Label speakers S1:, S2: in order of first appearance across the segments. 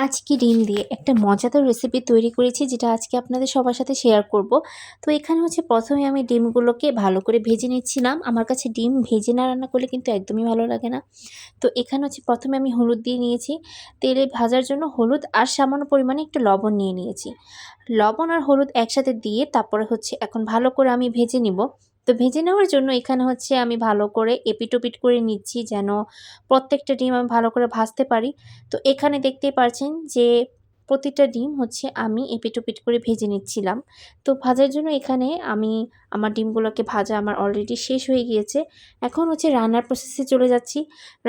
S1: আজকে ডিম দিয়ে একটা মজাদার রেসিপি তৈরি করেছি, যেটা আজকে আপনাদের সবার সাথে শেয়ার করব। তো এখানে হচ্ছে প্রথমে আমি ডিমগুলোকে ভালো করে ভেজে নিচ্ছিলাম। আমার কাছে ডিম ভেজে না রান্না করলে কিন্তু একদমই ভালো লাগে না। তো এখানে হচ্ছে প্রথমে আমি হলুদ দিয়ে নিয়েছি। তেলে ভাজার জন্য হলুদ আর সামান্য পরিমাণে একটু লবণ নিয়ে নিয়েছি। লবণ আর হলুদ একসাথে দিয়ে তারপরে হচ্ছে এখন ভালো করে আমি ভেজে নিব। তো ভেজে নেওয়ার জন্য এখানে হচ্ছে আমি ভালো করে এপিট-ওপিট করে নিচ্ছি, যেন প্রত্যেকটা ডিম আমি ভালো করে ভাজতে পারি। তো এখানে দেখতেই পারছেন যে প্রতিটা ডিম হচ্ছে আমি এপিট-ওপিট করে ভেজে নিচ্ছিলাম। তো ভাজার জন্য এখানে আমি আমার ডিমগুলোকে ভাজা আমার অলরেডি শেষ হয়ে গিয়েছে। এখন হচ্ছে রান্নার প্রসেসে চলে যাচ্ছি।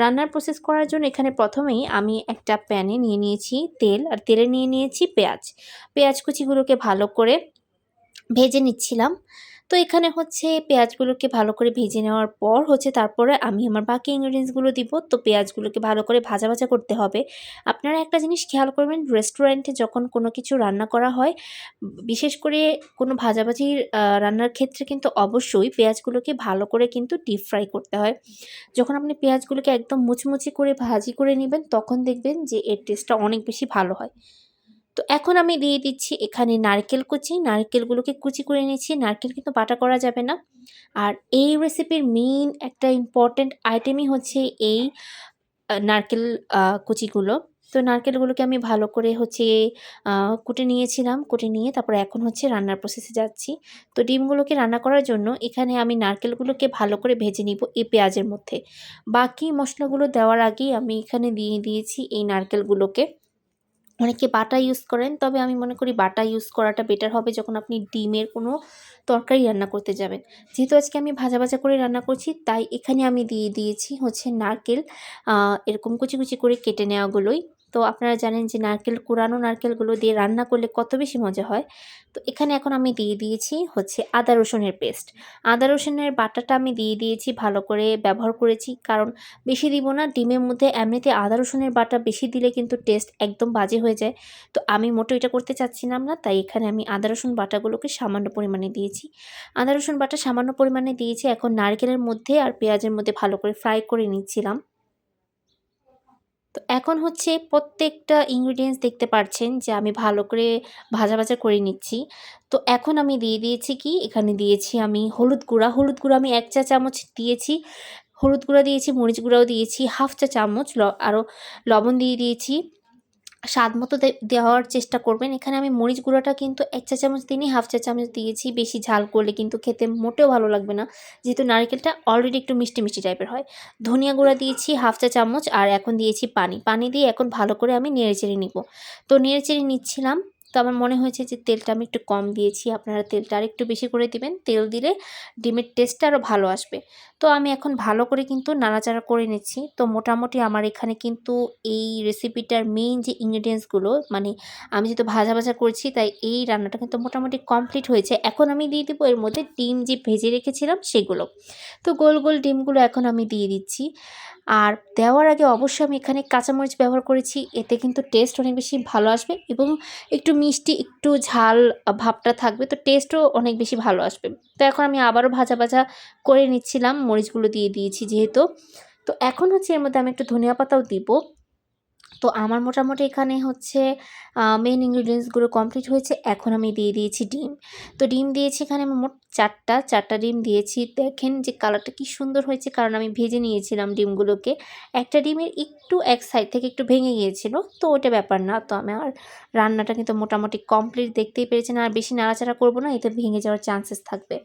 S1: রান্নার প্রসেস করার জন্য এখানে প্রথমেই আমি একটা প্যানে নিয়ে নিয়েছি তেল, আর তেলে নিয়ে নিয়েছি পেঁয়াজ। পেঁয়াজ কুচিগুলোকে ভালো করে ভেজে নিচ্ছিলাম। তো এখানে হচ্ছে পেঁয়াজগুলোকে ভালো করে ভেজে নেওয়ার পর হচ্ছে তারপরে আমি আমার বাকি ইনগ্রিডিয়েন্টসগুলো দিব। তো পেঁয়াজগুলোকে ভালো করে ভাজা, ভাজা করতে হবে। আপনারা একটা জিনিস খেয়াল করবেন, রেস্টুরেন্টে যখন কোনো কিছু রান্না করা হয়, বিশেষ করে কোনো ভাজাভাজির রান্নার ক্ষেত্রে কিন্তু অবশ্যই পেঁয়াজগুলোকে ভালো করে কিন্তু ডিপ ফ্রাই করতে হয়। যখন আপনি পেঁয়াজগুলোকে একদম মুচমুচে করে ভাজি করে নিবেন, তখন দেখবেন যে এর টেস্টটা অনেক বেশি ভালো হয়। তো এখন আমি দিয়ে দিচ্ছি এখানে নারকেল কুচি। নারকেলগুলোকে কুচি করে নিচ্ছি। নারকেল কিন্তু বাটা করা যাবে না। আর এই রেসিপির মেইন একটা ইম্পোর্টেন্ট আইটেমই হচ্ছে এই নারকেল কুচিগুলো। তো নারকেলগুলোকে আমি ভালো করে হচ্ছে আ কুটে নিয়েছিলাম। কুটে নিয়ে তারপরে এখন হচ্ছে রান্নার প্রসেসে যাচ্ছি। তো ডিমগুলোকে রান্না করার জন্য এখানে আমি নারকেলগুলোকে ভালো করে ভেজে নিব এই পেঁয়াজের মধ্যে। বাকি মসলাগুলো দেওয়ার আগেই আমি এখানে দিয়ে দিয়েছি এই নারকেলগুলোকে। অনেকে বাটা ইউজ করেন, তবে আমি মনে করি বাটা ইউজ করাটা বেটার হবে যখন আপনি ডিমের কোনো তরকারি রান্না করতে যাবেন। যেহেতু আজকে আমি ভাজা, ভাজা করে রান্না করছি, তাই এখানে আমি দিয়ে দিয়েছি হচ্ছে নারকেল আ এরকম কুচি, কুচি করে কেটে নেওয়াগুলোই। তো আপনারা জানেন যে কুড়ানো নারকেলগুলো দিয়ে রান্না করলে কত বেশি মজা হয়। তো এখানে এখন আমি দিয়ে দিয়েছি হচ্ছে আদা রসুনের পেস্ট। আদা রসুনের বাটাটা আমি দিয়ে দিয়েছি, ভালো করে ব্যবহার করেছি। কারণ বেশি দিব না, ডিমের মধ্যে এমনিতে আদা রসুনের বাটা বেশি দিলে কিন্তু টেস্ট একদম বাজে হয়ে যায়। তো আমি মোটেও এটা করতে চাচ্ছিলাম না, তাই এখানে আমি আদা রসুন বাটাগুলোকে সামান্য পরিমাণে দিয়েছি। আদা রসুন বাটা সামান্য পরিমাণে দিয়েছি, এখন নারকেলের মধ্যে আর পেঁয়াজের মধ্যে ভালো করে ফ্রাই করে নিচ্ছিলাম। তো এখন হচ্ছে প্রত্যেকটা ইনগ্রিডিয়েন্টস দেখতে পারছেন যে আমি ভালো করে ভাজা, ভাজা করে নিচ্ছি। তো এখন আমি দিয়ে দিয়েছি কি, এখানে দিয়েছি আমি হলুদ গুঁড়া। হলুদ গুঁড়া আমি ১ চা চামচ দিয়েছি। হলুদ গুঁড়া দিয়েছি, মরিচ গুঁড়াও দিয়েছি 1/2 চা চামচ, আরও লবণ দিয়ে দিয়েছি। স্বাদ মতো দেওয়ার চেষ্টা করবেন। এখানে আমি মরিচ গুঁড়াটা কিন্তু ১ চা চামচ দিইনি, 1/2 চা চামচ দিয়েছি। বেশি ঝাল করলে কিন্তু খেতে মোটেও ভালো লাগবে না। যেহেতু নারকেলটা অলরেডি একটু মিষ্টি, মিষ্টি টাইপের হয়। ধনিয়া গুঁড়া দিয়েছি 1/2 চা চামচ, আর এখন দিয়েছি পানি। পানি দিয়ে এখন ভালো করে আমি নেড়েচেড়ে নিব। তো নেড়েচেড়ে নিচ্ছিলাম। তো আমার মনে হয়েছে যে তেলটা আমি একটু কম দিয়েছি। আপনারা তেলটা আরেকটু বেশি করে দিবেন। তেল দিলে ডিমের টেস্টটা আরও ভালো আসবে। তো আমি এখন ভালো করে কিন্তু নাড়াচাড়া করে নিচ্ছি। তো মোটামুটি আমার এখানে কিন্তু এই রেসিপিটার মেইন যে ইনগ্রিডিয়েন্টসগুলো, মানে আমি যেহেতু ভাজা, ভাজা করছি, তাই এই রান্নাটা কিন্তু মোটামুটি কমপ্লিট হয়েছে। এখন আমি দিয়ে দিব এর মধ্যে ডিম যে ভেজে রেখেছিলাম সেগুলো। তো গোল, গোল ডিমগুলো এখন আমি দিয়ে দিচ্ছি। আর দেওয়ার আগে অবশ্যই আমি এখানে কাঁচামরিচ ব্যবহার করেছি। এতে কিন্তু টেস্ট অনেক বেশি ভালো আসবে, এবং একটু মিষ্টি, একটু ঝাল ভাবটা থাকবে। তো টেস্টও অনেক বেশি ভালো আসবে। তো এখন আমি আবারও ভাজা, ভাজা করে নিচ্ছিলাম। মরিচগুলো দিয়ে দিয়েছি যেহেতু। তো এখন হচ্ছে এর মধ্যে আমি একটু ধনিয়া পাতাও দিব। তো আমার মোটামুটি এখানে হচ্ছে মেইন ইনগ্রিডিয়েন্টসগুলো কমপ্লিট হয়েছে। এখন আমি দিয়ে দিয়েছি ডিম। তো ডিম দিয়েছি এখানে আমি মোট ৪টা ডিম দিয়েছি। দেখেন যে কালারটা কি সুন্দর হয়েছে, কারণ আমি ভেজে নিয়েছিলাম ডিমগুলোকে। একটা ডিমের একটু এক সাইড থেকে একটু ভেঙে গিয়েছিল। তো ওটা ব্যাপার না। তো আমার রান্নাটা কিন্তু মোটামুটি কমপ্লিট, দেখতেই পেরেছেন। আর বেশি নাড়াচাড়া করব না, এতে ভেঙে যাওয়ার চান্সেস থাকবে।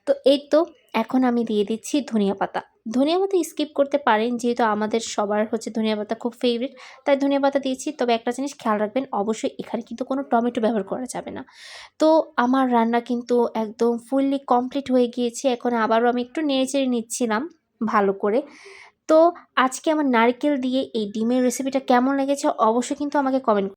S1: তো এই তো এখন আমি দিয়ে দিচ্ছি ধনিয়া পাতা। ধনিয়া পাতা স্কিপ করতে পারেন, যেহেতু আমাদের সবার হচ্ছে ধনিয়া পাতা খুব ফেভারিট, তাই ধনিয়াপাতা দিয়েছি। তবে একটা জিনিস খেয়াল রাখবেন, অবশ্যই এখানে কিন্তু কোনো টমেটো ব্যবহার করা যাবে না। তো আমার রান্না কিন্তু একদম ফুললি কমপ্লিট হয়ে গিয়েছে। এখন আবারও আমি একটু নেড়েচেড়ে নিচ্ছিলাম ভালো করে। তো আজকে আমার নারকেল দিয়ে এই ডিমের রেসিপিটা কেমন লেগেছে অবশ্যই কিন্তু আমাকে কমেন্ট